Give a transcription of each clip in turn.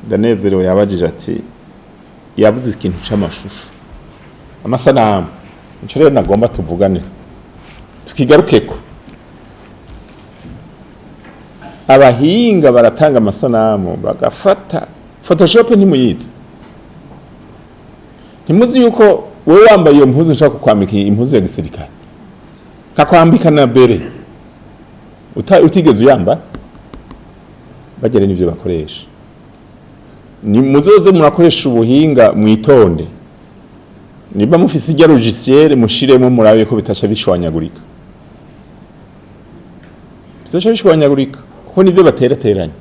Nzero yabajije ati yavuze ikintu c'amashusho amasanamu ico rero nagomba tuvugane tukigarukeko abahinga baratanga amasanamu bagafata Photoshop ntimuyizi ntimuzi yuko wewe wambaye iyo mpuzu nshaka kukwambika impuzu ya gisirikare kakwambika na bere utigeze uyamba bagere n'ivyo bakoresha ni muzoze murakoresha ubuhinga mwitonde niba mufise ijya logiciel mushiremo murabe ko bitacha bishwanyagurika kuko nibyo baterateranya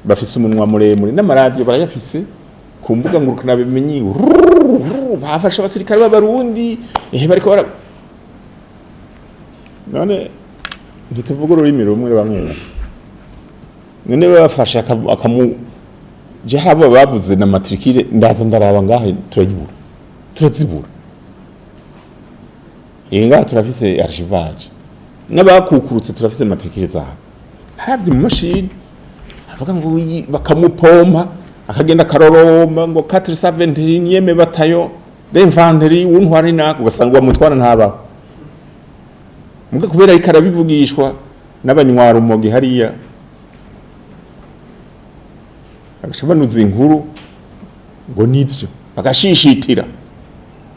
bafise umunwa muremure n'amaradio barayafise ku mbuga ngurukana bimenyi bafasha abasirikare b'abarundi bariko bara none ntituvuga ururimi rumwe bamwe none bafasha akamu jahabo babuze na matricule ndaza ndaraba ngahe turazibura inga turafise archivage n'abakukurutse turafise matricule zabo haravye mu machine avuga ngo bakamupompa akagenda karoromba ngo 470 yeme batayo d'infanterie untwari nako ugasanga bamutwara ntabaho muga kubera ikarabivugishwa n'abanywa rumogi hariya agashabanuza inkuru ngo nivyo bagashishitira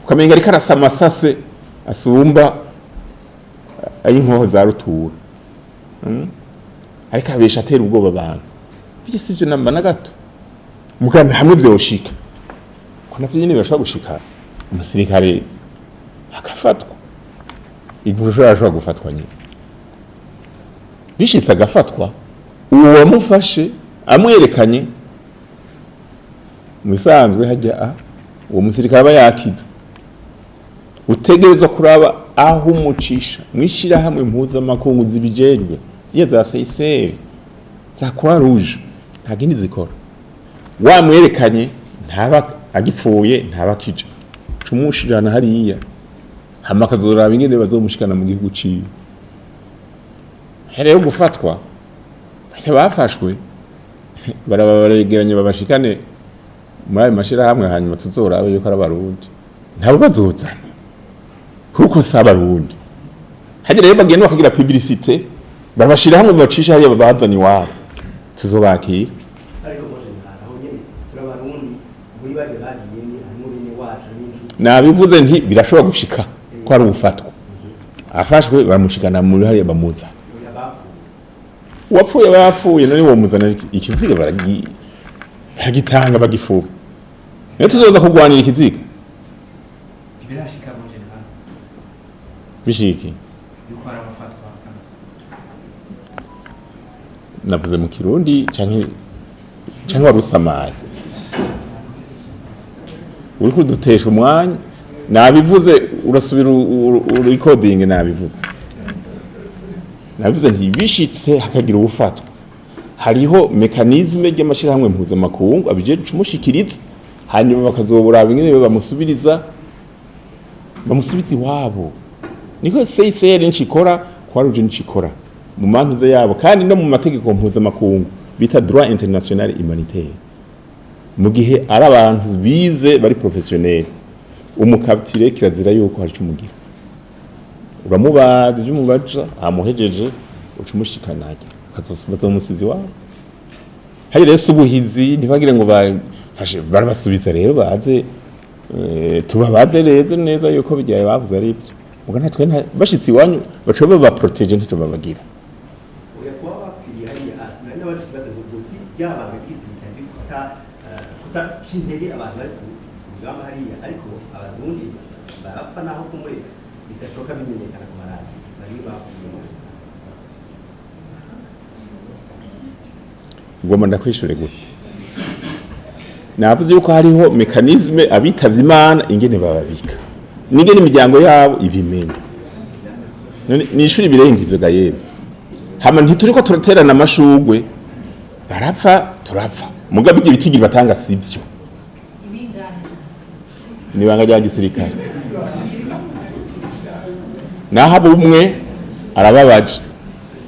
ukamenga ariko arasama sase asumba ayinkoho za rutura ariko abesha atera ubwoba abantu bigisije namba na gato mugana hamwe vyoshika ko navyo nyene birashobora gushika umusirikare akafatwa igurusho ashobora gufatwa nyine bishitse agafatwa uwo wamufashe amwerekanye musanzwe hajya uwo musirikare aba yakize utegerezwa kuraba aho umucisha mwishira hamwe mpuzamakungu zibijejwe ziya za Seychelles za Croix Rouge nta gindi zikora wamwerekanye ntaba agipfuye ntaba kije cumushirana hariya hama kazoraba ingene bazomushikana mu gihugu ciwe rero gufatwa bafashwe barabaregeranye babashikane muri ayo mashira hamwe hanyuma tuzorabe yuko ari abarundi ntabo bazozana kuko saba abarundi hagire rero bagenda bakagira publicité babashira hamwe bacisha hariya babazani wabo tuzobakira nabivuze nti birashobora gushika ko ari ufatwa afashwe baramushikana muri hariya bamuza wapfuye bapfuye none wo muzana ikiziga baragitanga bagifuba niyo tuzoza kugwanira ikiziga ibirashika mu Général bishiki yuko ari abafatwa navuze mu Kirundi canke warusamaye uri kudutesha umwanya nabivuze urasubira recording nabivuze nti bishitse hakagira ubufatwa hariho mechanisme y'amashirahamwe mpuzamakungu abijeje cumushikiriza hanyuma bakazobura bingene bamusubiza iwabo niko Seychelles ncikora kwaruje ncikora mu mantuze yabo kandi no mu mategeko mpuzamakungu bita droit international humanitaire mu gihe ari abantu bize bari professionnel umukapitire kirazira yuko hari cyumugira uramubaza byumubaza amuhejeje ucumushikanaje kazosubiza umusizi wabo hari rero subuhizi ntibagire ngo bafashe barabasubiza rero baze tubabaze rero neza yuko bigiye bavuze ari ibyo ubwo natwe bashitsi wanyu bacobe ba protege ntacyo babagira oya kwa bapfiriye hari n'abandi kibazo gusi yabanga gisirikare kuta shintege abantu bari kugama hariya ariko abarundi barapfa naho kumure bitashoka bimenyekana ku maradi bari bapfuye ngoma ndakwishure gute navuze yuko hariho mechanisme abitavye Imana ingene bababika ningene imiryango yabo ibimenya nishuri birenga ivyo gayebe hama ntituriko turaterana amashugwe barapfa turapfa mugabe ibitigiri batanga sivyo ibanga rya gisirikare naho umwe arababaje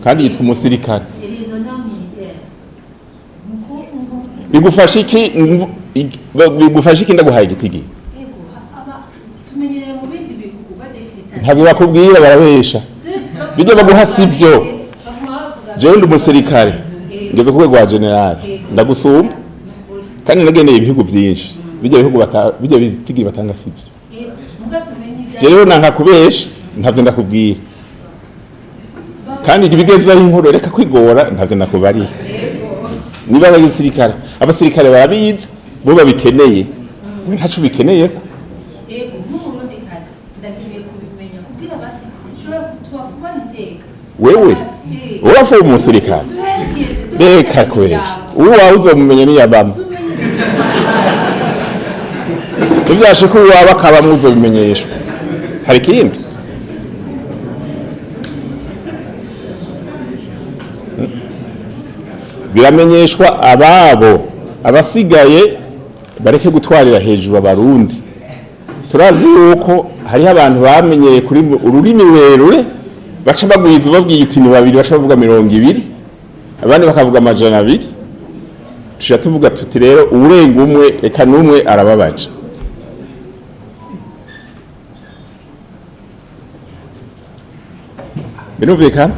kandi yitwa umusirikare bigufasha iki ndaguhaye igitigiri ntabwo bakubwira barabesha bijya baguha sivyo jewe ndi umusirikare ngeze ku rwego rwa Général ndagusumba kandi nagendeye ibihugu byinshi bijya bitigiri batanga sivyo rero nanka kubesha ntavyo ndakubwira kandi ntibigezaho inkuru reka kwigora ntavyo nakubariye niba abasirikare barabizi bo babikeneye we ntacu bikeneye wewe urafuye umusirikare reka kwesha uwo wawe uzomumenya niyabamo ivyashika uwaba akaba muzobimenyeshwa hari ikindi biramenyeshwa abasigaye bareke gutwarira hejuru abarundi turazi yuko hariho abantu bamenyereye kuri ururimi rurerure baca bagwiza babwiye utini babiri baca bavuga 200 abandi bakavuga amajana 2 tushya tuvuga tuti rero urenga umwe eka numwe arababaje birumvikana